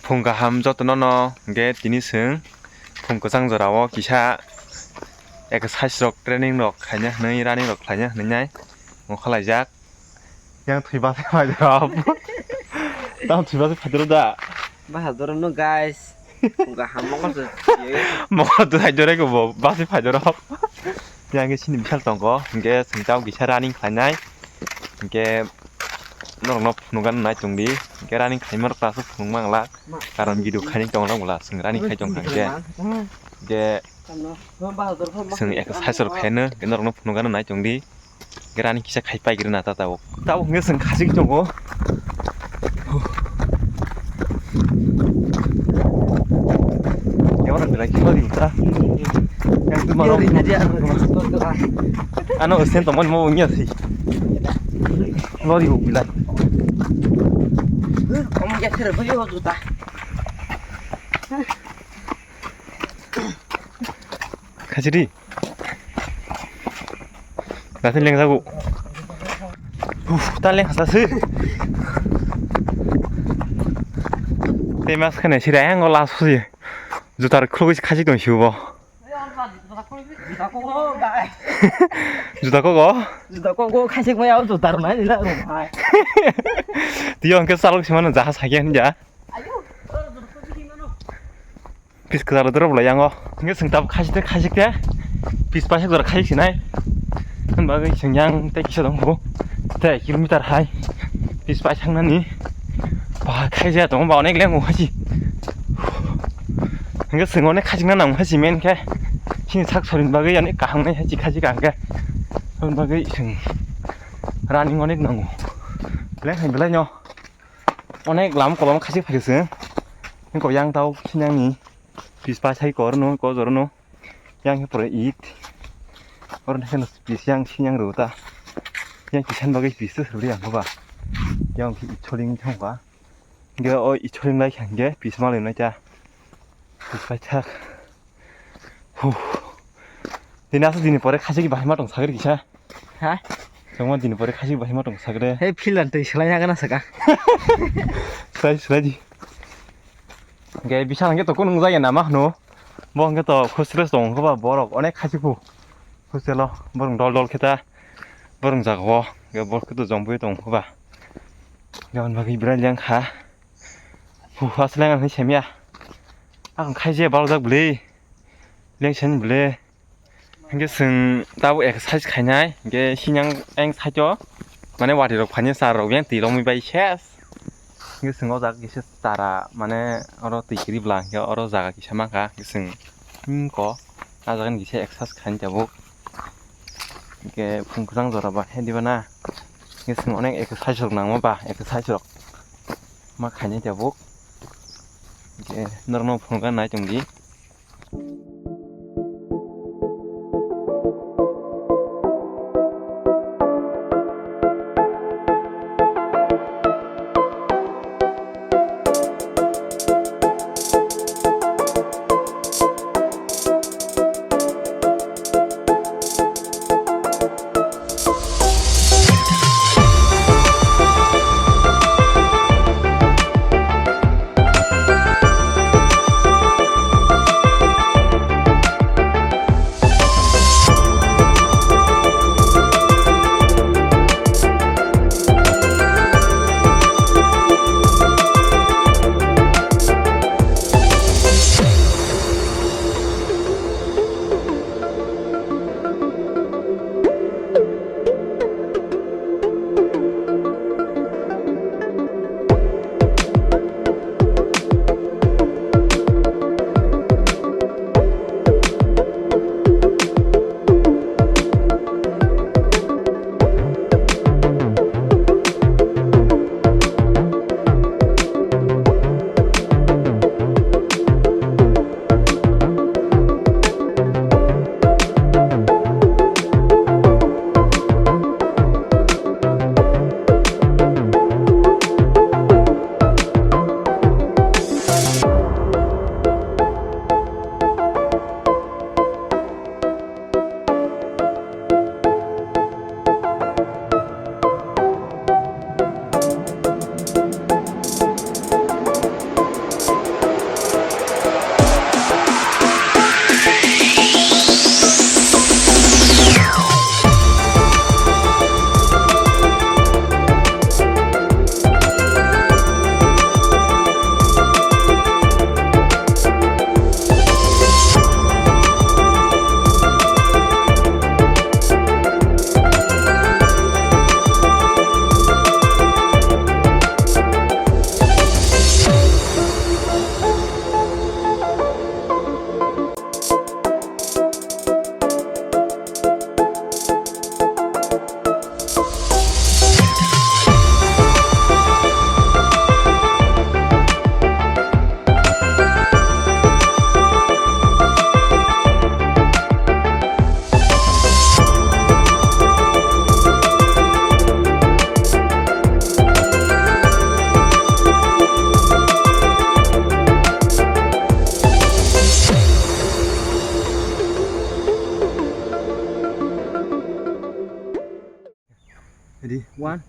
Phungkaham jotonono ge tinisung phungkosang jorao kisa exercise rok training rok khaina nei running rok khaina nai mo khalaijak yang thuiba se phajrab tam thuiba se phajroda Bahadorno guys. Phungkaham mo ko mo tu hajdore ko bo ba se phajrab yang ge sini misal tongko ge sengtau kisa running khainai ge norok nugan nai tungdi ge running khaimar class phungmangla karon video khaining tongla mula seng running khai tong ge seng exercise rok khaina ge norok nugan nai tungdi ge running kisa khai pai girna ta tao ge seng khajing tongo ya orang bilang kita diutra yang tu malam ano sen teman mau nya sih lo di bilang kamu jadi beliau juta 가지리 나선 랭 사고 딸랭 사스 때마스 칸에 시라양 거 라소지 주다를 크로그시 카지도 쉬워 주다 거고 khai sinh mèo chủ taro này là rồi 디어 한개 싸르고 싶으면 자 사게 한자 비스크다로 들어볼라 양어 이게 승답 카식대 비스파식으로 카식이나이 한바가 정량 떼기셔도 하고 대 기름미터 하이 비스파 장난이 봐 카이지야 너무 많네 그냥 하지 이게 승원에 카식난 안 하지면 게 신삭 소린 바가 연에 강내 해지 카지가 안게 한바가 승 라닝 원에 나고 그래 한블라뇨 오늘 làm có bóng 카식 phải nhưng có yang tao 신양이 비스파 차이 거르노 거저노 yang 해버려 이 어른 해는 비스양 신양 로다 yang 기산 bag이 비스 소리 안 봐봐 yang 이초링 형과 이게 이초링 라이 한게 비스말이 나자 비스파 착 후 디나서 디니 버레 카식이 많이 마동 사그리 기차 hả 정말 디니 버레 카식이 많이 마동 사그래 hey philan từ selanya kana saka 슬라지 이게 비싼 게 또 꼬는 거야 남아 너 뭐 한게 또 코스레스 온 거봐 뭐라 어네 가지고 코스레로 뭐랑 돌돌 캐다 뭐랑 자고 이거 뭐 그도 정부에 동 거봐 이건 막 이브랄량 가 후 화슬랑은 해 재미야 아 카이제 바로 작 블레 랭션 블레 한게 승 따고 엑사이즈 가냐 이게 신양 앵 사죠 만에 와리로 관여사로 그냥 뒤로 바이 셰스 cái sừng ở giặc cái sẽ tara mà nè ở tỉ cái blang cái ở giặc cái xem cái sừng có à giặc cái sẽ exercise khăn chả bốc cái phun khang rồi bà hay đi vào na cái sừng ở này exercise được nắng mà bà exercise được mà khăn chả bốc cái nó phun cái này trong đi ready 1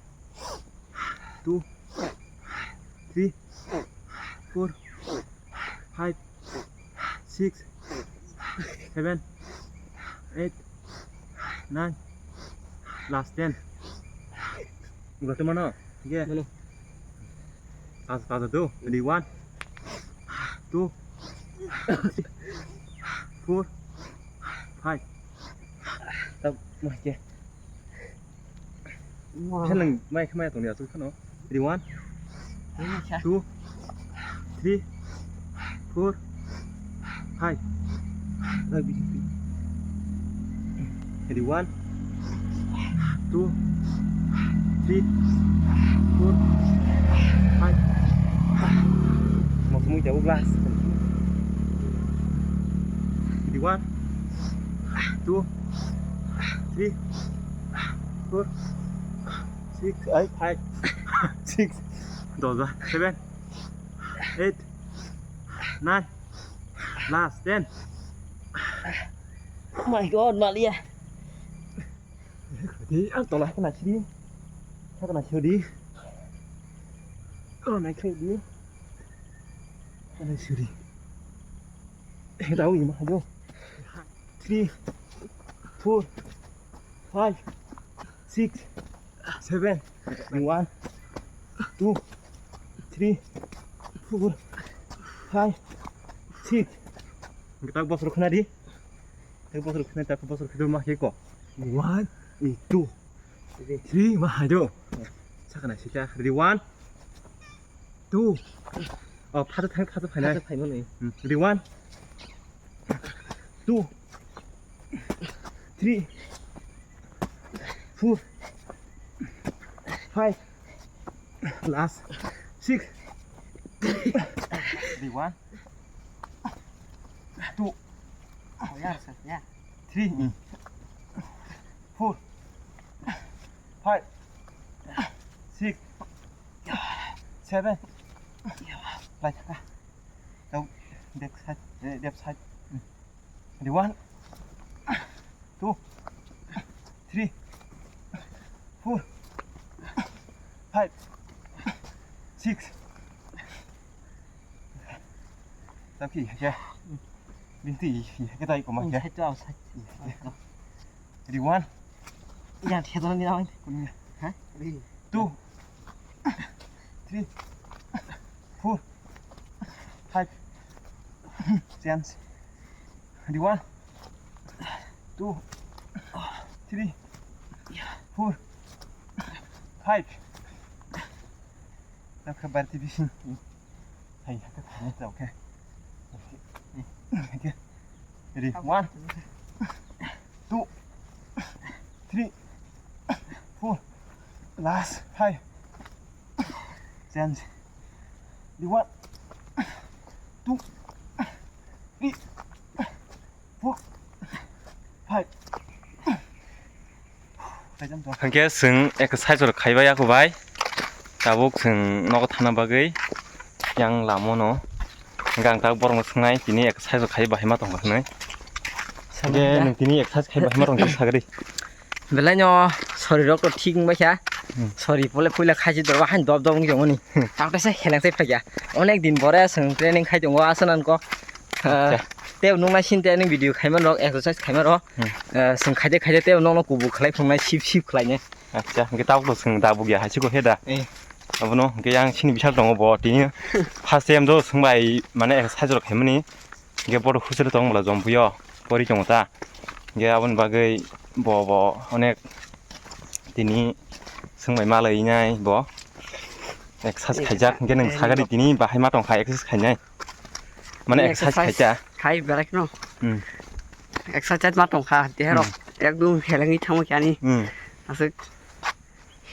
2 3 4 5 6 7 8 9 last 10 berarti mana? Tiga. Mana? Satu. Ready 1 2 4 5 tập mày kìa thế là mày tổng điểm số nó ready 1 2 3 4 5 lagi ready 1 2 3 4 5 một mũi chậu glass ready 1 2 3 4 6 8 6 rồi 7 8 9 last 10 Oh my god, Malia. đi ăn tổ lại cái này đi cái này chưa đi cái này chưa đi cái này chưa đi đâu gì mà vô 3 4 5 6 7 1 2 3 4 5 6 người ta bớt rồi đi người bớt rồi ta bớt rồi cái mà cái cổ 1 2 3 mà hai đâu chắc cái này sẽ ra ready 1 2 파도 phải này phải muốn này. ready 1 2 3 4 5 last 6 ready 1 2 Dạ, dạ. 3 4 5 6 7 lại thật ra đâu đẹp sai ready 1 2 3 4 5 6 sao kỳ chưa biến tỷ cái tay của mình kìa Sai cho sai. ready 1 Dạ, theo tôi đi đâu anh? cùng nhỉ Hả? Đi. 2 3 4 5 chance ready 1 2 3 4 5 Now kabar division hay các bạn nhớ ok okay ready 1 2 3 4 last 5 chance ready 1 2 3 4 5 함께 승 엑사이즈로 가이바야 고바이 다복 승 너가 타나 바의 양 라모노 gang ta borong sungai tini exercise khai ba hema tong khne sage nung tini exercise khai ba hema tong sagri Bela nyo sorry rok to thing ba kya. Sorry pole pula khaji dorwa han dob dob ngi jongoni. Tak ta se khelang sai phagya. Onek din bore sung training khai jongwa asanan ko. Teo nung na sin training video khai man rok exercise khai man ro. Sung khai de teo nong no kubu khlai phungnai sip khlai ne. acha ngi ta ko sung da bu ya ha chi ko heda abono ngi yang sin bisal dong bo tini first time do sungbai mane exercise ro khaimani ngi bor khusel tong bla jom buyo pori jongta ngi abon bagai bo onek tini sungbai malai nai bo exercise khaijak ngi nang sagari tini bahai ma tong khai exercise khainai mane exercise khaija Khai berak no. Exercise ma tong kha te rok. Ekdum khelangi thang kya ni. Asuk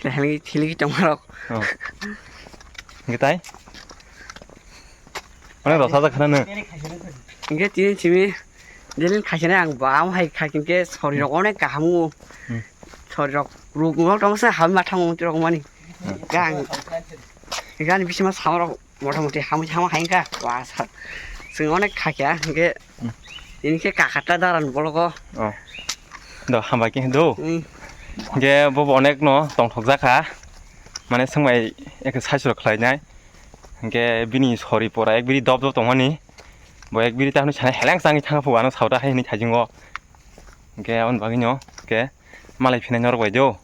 khelangi thili tong rok. ngi tai onek ro saja khana Inge tini chimi jelin khachena ang baam hai khakin ke sorry rok onek kamu. Sorry rok ruguk tong sa ham ma thang rok mani. Gang gan bisima samrok motamuti ham hain ka wasa. Sing onek khakya inge ini ke kakata daran bologo. 너 한 바퀴 도 गे बब अनेक न तंथक जाखा माने सोंबाय एखे साइसर खालायनाय गे बिनि सरि परा एक बिरि दब दब तंगनि bo ek biri tahun sana helang sangi thang phuwa no sauta hai ni thajingo ge on bagi no ge malai phina nor bai do